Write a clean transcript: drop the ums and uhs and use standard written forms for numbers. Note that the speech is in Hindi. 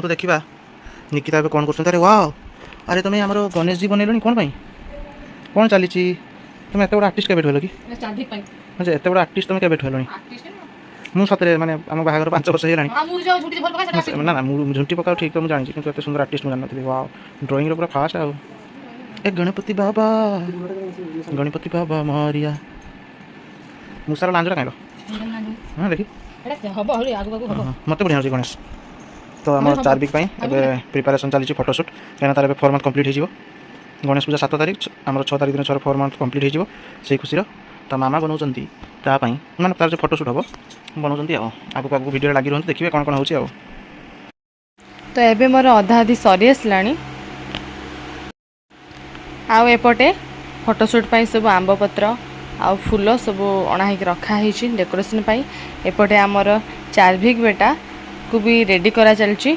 तो देखा निकिता ए कौन कर वाओ अरे तुम आम गणेश जी बनैल कौन कौन चली तुम एत बड़ा आर्टिस्ट के हेल कि अच्छा एत बड़ा आर्टिस्ट तुम के हेल मुझे सतरे मैंने आम बाहर 5 वर्ष है ना ना झुंटी पकाओ ठीक तो मुझे जानी कि एत सुंदर आर्टिस्ट मुझे जानी वाओ ड्रॉइंग पूरा फास्ट आ ए गणपति बाबा मारिया मुसार लांजरा कहीं हाँ देखी मत बढ़िया गणेश तो आम 4 वीक प्रिपेरेसन चली फोटोशूट कहीं तार 4 मंथ कंप्लीट हो गणेश पूजा 7 तारीख आम 6 तारीख दिन 4 मंथ कंप्लीट हो खुशी तो मामा बनाऊँगी माने तार जो फोटोशूट हम बनाऊँगी आगे आगे भिडियो लगी रुहत देखिए कौन कौन हो तो एबे मोर अधा अधी सरी आसलानी आउ एपटे फोटोशूट पाई सब आंब पत्र आउ फूल सब अणाही रखाही डेकोरेशन पाई एपटे आमर 4 वीक बेटा को भी रेडी करा चलची